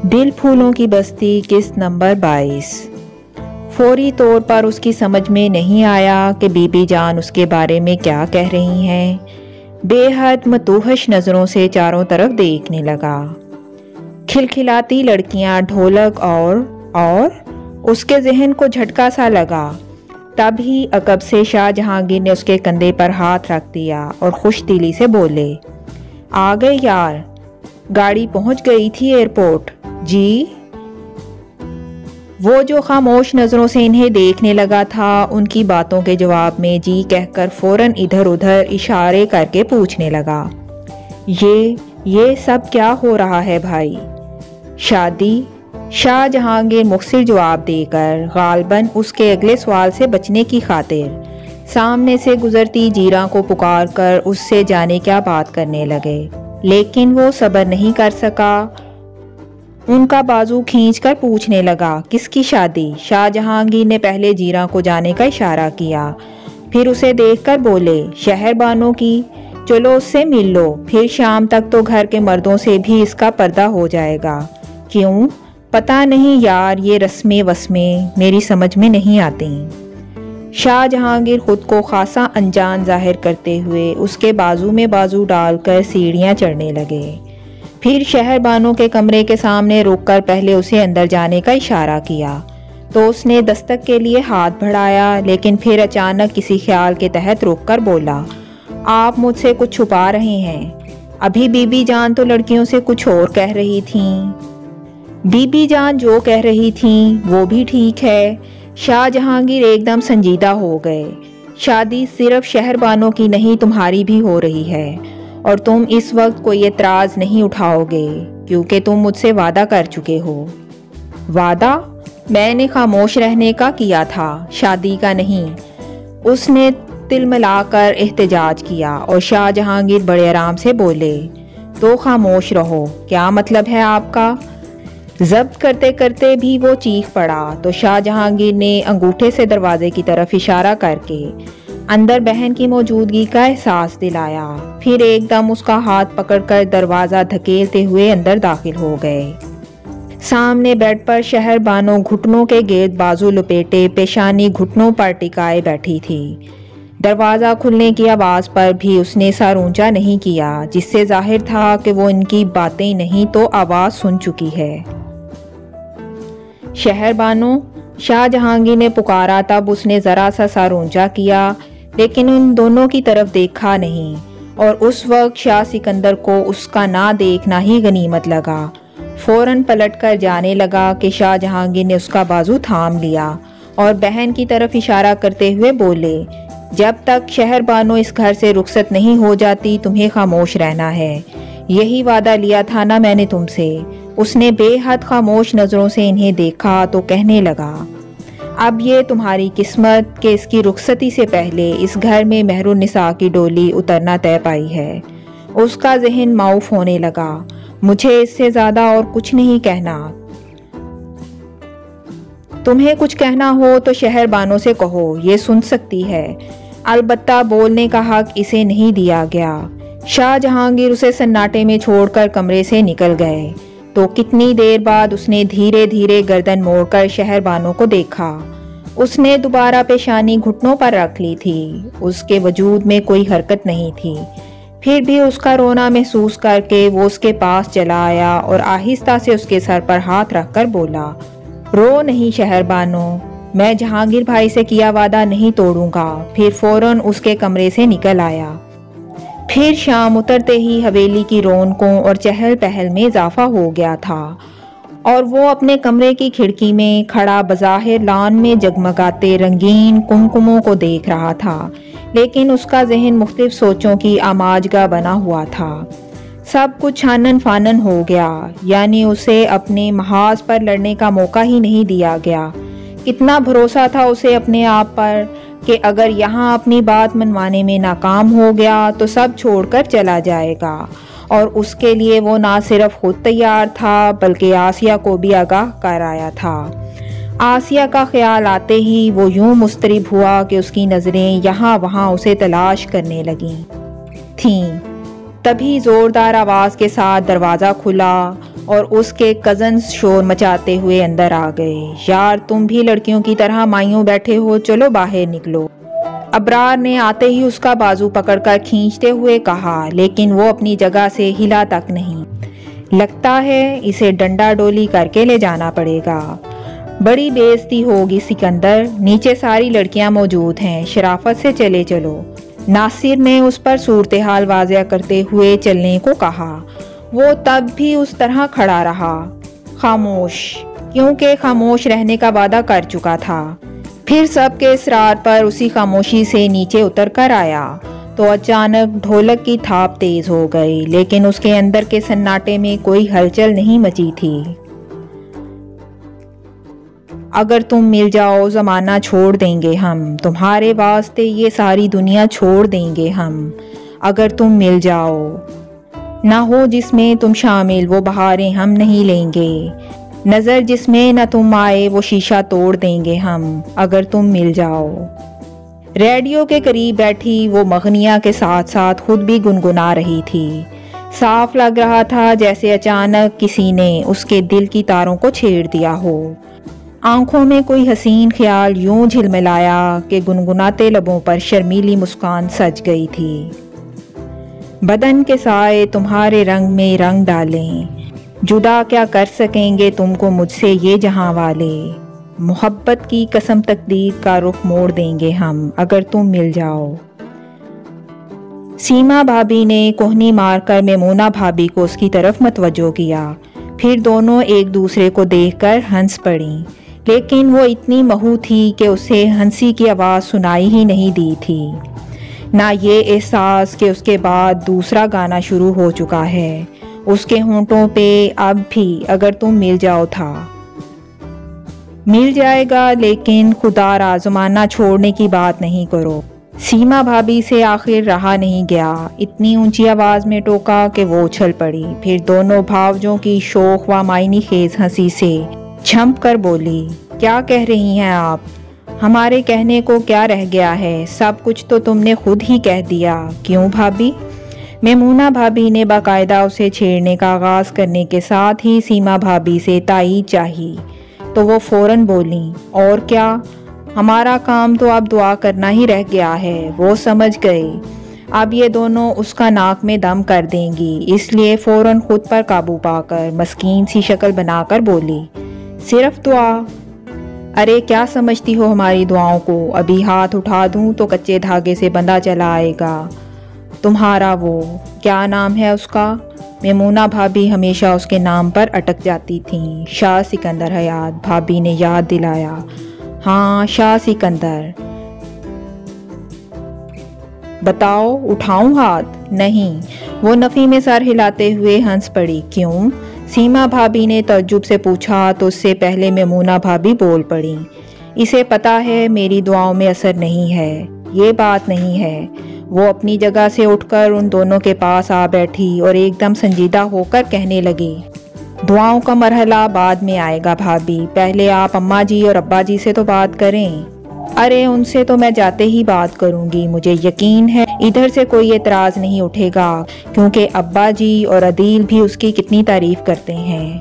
دل پھولوں کی بستی قسط نمبر 22۔ فوری طور پر اس کی سمجھ میں نہیں آیا کہ بی بی جان اس کے بارے میں کیا کہہ رہی ہیں۔ بے حد متوحش نظروں سے چاروں طرف دیکھنے لگا۔ کھلکھلاتی لڑکیاں، ڈھولک اور اس کے ذہن کو جھٹکا سا لگا۔ تب ہی عقب سے شاہ جہانگیر نے اس کے کندھے پر ہاتھ رکھ دیا اور خوش دلی سے بولے، آ گئے یار، گاڑی پہنچ گئی تھی ایئرپورٹ؟ جی؟ وہ جو خاموش نظروں سے انہیں دیکھنے لگا تھا، ان کی باتوں کے جواب میں جی کہہ کر فوراً ادھر ادھر اشارے کر کے پوچھنے لگا، یہ سب کیا ہو رہا ہے بھائی؟ شادی؟ شاہ جہانگیر مختصر جواب دے کر غالباً اس کے اگلے سوال سے بچنے کی خاطر سامنے سے گزرتی جیرا کو پکار کر اس سے جانے کیا بات کرنے لگے، لیکن وہ صبر نہیں کر سکا۔ ان کا بازو کھینچ کر پوچھنے لگا، کس کی شادی؟ شاہ جہانگیر نے پہلے جیرا کو جانے کا اشارہ کیا، پھر اسے دیکھ کر بولے، شہر بانوں کی، چلو اس سے مل لو، پھر شام تک تو گھر کے مردوں سے بھی اس کا پردہ ہو جائے گا۔ کیوں؟ پتہ نہیں یار، یہ رسمیں وسمیں میری سمجھ میں نہیں آتی۔ شاہ جہانگیر خود کو خاصا انجان ظاہر کرتے ہوئے اس کے بازو میں بازو ڈال کر سیڑھیاں چڑھنے لگے، پھر شہر بانوں کے کمرے کے سامنے رک کر پہلے اسے اندر جانے کا اشارہ کیا تو اس نے دستک کے لیے ہاتھ بڑھایا، لیکن پھر اچانک کسی خیال کے تحت رک کر بولا، آپ مجھ سے کچھ چھپا رہے ہیں؟ ابھی بی بی جان تو لڑکیوں سے کچھ اور کہہ رہی تھیں۔ بی بی جان جو کہہ رہی تھیں وہ بھی ٹھیک ہے۔ شاہ جہانگیر ایک دم سنجیدہ ہو گئے، شادی صرف شہر بانوں کی نہیں تمہاری بھی ہو رہی ہے، اور تم اس وقت کوئی اعتراض نہیں اٹھاؤ گے کیونکہ تم مجھ سے وعدہ کر چکے ہو۔ وعدہ؟ میں نے خاموش رہنے کا کیا تھا، شادی کا نہیں، اس نے تلملا کر احتجاج کیا، اور شاہ جہانگیر بڑے آرام سے بولے، تو خاموش رہو، کیا مطلب ہے آپ کا؟ ضبط کرتے کرتے بھی وہ چیخ پڑا تو شاہ جہانگیر نے انگوٹھے سے دروازے کی طرف اشارہ کر کے اندر بہن کی موجودگی کا احساس دلایا، پھر ایک دم اس کا ہاتھ پکڑ کر دروازہ دھکیلتے ہوئے اندر داخل ہو گئے۔ سامنے بیڈ پر شہر بانو گھٹنوں کے گرد بازو لپیٹے، پیشانی گھٹنوں پر ٹکائے بیٹھی تھی۔ دروازہ کھلنے کی آواز پر بھی اس نے سر اونچا نہیں کیا، جس سے ظاہر تھا کہ وہ ان کی باتیں نہیں تو آواز سن چکی ہے۔ شہر بانو؟ شاہ جہانگیر نے پکارا، تب اس نے ذرا سا سر اونچا کیا، لیکن ان دونوں کی طرف دیکھا نہیں، اور اس وقت شاہ سکندر کو اس کا نہ دیکھنا ہی غنیمت لگا۔ فوراً پلٹ کر جانے لگا کہ شاہ جہانگیر نے اس کا بازو تھام لیا اور بہن کی طرف اشارہ کرتے ہوئے بولے، جب تک شہر بانو اس گھر سے رخصت نہیں ہو جاتی تمہیں خاموش رہنا ہے، یہی وعدہ لیا تھا نا میں نے تم سے۔ اس نے بے حد خاموش نظروں سے انہیں دیکھا تو کہنے لگا، اب یہ تمہاری قسمت کہ اس کی رخصتی سے پہلے اس گھر میں مہر النساء کی ڈولی اترنا طے پائی ہے۔ اس کا ذہن معاف ہونے لگا، مجھے اس سے زیادہ اور کچھ نہیں کہنا، تمہیں کچھ کہنا ہو تو شہر بانوں سے کہو، یہ سن سکتی ہے، البتہ بولنے کا حق اسے نہیں دیا گیا۔ شاہ جہانگیر اسے سناٹے میں چھوڑ کر کمرے سے نکل گئے تو کتنی دیر بعد اس نے دھیرے دھیرے گردن موڑ کر شہر بانوں کو دیکھا۔ اس نے دوبارہ پیشانی گھٹنوں پر رکھ لی تھی، اس کے وجود میں کوئی حرکت نہیں تھی، پھر بھی اس کا رونا محسوس کر کے وہ اس کے پاس چلا آیا اور آہستہ سے اس کے سر پر ہاتھ رکھ کر بولا، رو نہیں شہر بانو، میں جہانگیر بھائی سے کیا وعدہ نہیں توڑوں گا۔ پھر فوراً اس کے کمرے سے نکل آیا۔ پھر شام اترتے ہی حویلی کی رونقوں اور چہل پہل میں اضافہ ہو گیا تھا، اور وہ اپنے کمرے کی کھڑکی میں کھڑا بظاہر لان میں جگمگاتے رنگین کمکموں کو دیکھ رہا تھا، لیکن اس کا ذہن مختلف سوچوں کی آماجگاہ بنا ہوا تھا۔ سب کچھ چھانن فانن ہو گیا، یعنی اسے اپنے محاذ پر لڑنے کا موقع ہی نہیں دیا گیا۔ کتنا بھروسہ تھا اسے اپنے آپ پر کہ اگر یہاں اپنی بات منوانے میں ناکام ہو گیا تو سب چھوڑ کر چلا جائے گا، اور اس کے لیے وہ نہ صرف خود تیار تھا بلکہ آسیہ کو بھی آگاہ کر آیا تھا۔ آسیہ کا خیال آتے ہی وہ یوں مضطرب ہوا کہ اس کی نظریں یہاں وہاں اسے تلاش کرنے لگیں تھیں۔ تبھی زوردار آواز کے ساتھ دروازہ کھلا اور اس کے کزنز شور مچاتے ہوئے اندر آ گئے۔ یار تم بھی لڑکیوں کی طرح مائیوں بیٹھے ہو، چلو باہر نکلو۔ ابرار نے آتے ہی اس کا بازو پکڑ کر کھینچتے ہوئے کہا، لیکن وہ اپنی جگہ سے ہلا تک نہیں۔ لگتا ہے اسے ڈنڈا ڈولی کر کے لے جانا پڑے گا، بڑی بے عزتی ہوگی سکندر، نیچے ساری لڑکیاں موجود ہیں، شرافت سے چلے چلو۔ ناصر نے اس پر صورتحال واضح کرتے ہوئے چلنے کو کہا۔ وہ تب بھی اس طرح کھڑا رہا، خاموش، کیونکہ خاموش رہنے کا وعدہ کر چکا تھا۔ پھر سب کے اصرار پر اسی خاموشی سے نیچے اتر کر آیا تو اچانک ڈھولک کی تھاپ تیز ہو گئی، لیکن اس کے اندر کے سناٹے میں کوئی ہلچل نہیں مچی تھی۔ اگر تم مل جاؤ زمانہ چھوڑ دیں گے ہم، تمہارے واسطے یہ ساری دنیا چھوڑ دیں گے ہم، اگر تم مل جاؤ۔ نہ ہو جس میں تم شامل وہ بہاریں ہم نہیں لیں گے، نظر جس میں نہ تم آئے وہ شیشہ توڑ دیں گے ہم، اگر تم مل جاؤ۔ ریڈیو کے قریب بیٹھی وہ مغنیہ کے ساتھ ساتھ خود بھی گنگنا رہی تھی۔ صاف لگ رہا تھا جیسے اچانک کسی نے اس کے دل کی تاروں کو چھیڑ دیا ہو۔ آنکھوں میں کوئی حسین خیال یوں جھلملایا کہ گنگناتے لبوں پر شرمیلی مسکان سج گئی تھی۔ بدن کے سائے تمہارے رنگ میں رنگ ڈالیں، جدا کیا کر سکیں گے تم کو مجھ سے یہ جہاں والے، محبت کی قسم تقدیر کا رخ موڑ دیں گے ہم، اگر تم مل جاؤ۔ سیما بھابی نے کوہنی مار کر میمونہ بھابی کو اس کی طرف متوجہ کیا، پھر دونوں ایک دوسرے کو دیکھ کر ہنس پڑیں، لیکن وہ اتنی محو تھی کہ اسے ہنسی کی آواز سنائی ہی نہیں دی تھی، نہ یہ احساس کہ اس کے بعد دوسرا گانا شروع ہو چکا ہے۔ اس کے ہونٹوں پہ اب بھی اگر تم مل جاؤ تھا۔ مل جائے گا، لیکن خدا را زمانہ چھوڑنے کی بات نہیں کرو۔ سیما بھابی سے آخر رہا نہیں گیا، اتنی اونچی آواز میں ٹوکا کہ وہ اچھل پڑی، پھر دونوں بھاوجوں کی شوخ و معنی خیز ہنسی سے چھمپ کر بولی، کیا کہہ رہی ہیں آپ؟ ہمارے کہنے کو کیا رہ گیا ہے، سب کچھ تو تم نے خود ہی کہہ دیا۔ کیوں بھابی؟ میمونہ بھابی نے باقاعدہ اسے چھیڑنے کا آغاز کرنے کے ساتھ ہی سیما بھابی سے تائید چاہی تو وہ فوراً بولیں، اور کیا، ہمارا کام تو اب دعا کرنا ہی رہ گیا ہے۔ وہ سمجھ گئے اب یہ دونوں اس کا ناک میں دم کر دیں گی، اس لیے فوراً خود پر قابو پا کر مسکین سی شکل بنا کر بولی، صرف دعا؟ ارے کیا سمجھتی ہو ہماری دعاؤں کو؟ ابھی ہاتھ اٹھا دوں تو کچے دھاگے سے بندھا چلا آئے گا تمہارا وہ، کیا نام ہے اس کا؟ میمونہ بھابی ہمیشہ اس کے نام پر اٹک جاتی تھیں۔ شاہ سکندر حیات، بھابی نے یاد دلایا۔ ہاں شاہ سکندر۔ بتاؤ، اٹھاؤں ہاتھ؟ نہیں، وہ نفی میں سر ہلاتے ہوئے ہنس پڑی۔ کیوں؟ سیما بھابی نے تعجب سے پوچھا تو اس سے پہلے میمونہ بھابی بول پڑی، اسے پتا ہے میری دعاؤں میں اثر نہیں ہے، یہ بات نہیں ہے۔ وہ اپنی جگہ سے اٹھ کر ان دونوں کے پاس آ بیٹھی اور ایک دم سنجیدہ ہو کر کہنے لگی، دعاؤں کا مرحلہ بعد میں آئے گا بھابی، پہلے آپ اماں جی اور ابا جی سے تو بات کریں۔ ارے ان سے تو میں جاتے ہی بات کروں گی، مجھے یقین ہے ادھر سے کوئی اعتراض نہیں اٹھے گا، کیونکہ ابا جی اور عدیل بھی اس کی کتنی تعریف کرتے ہیں۔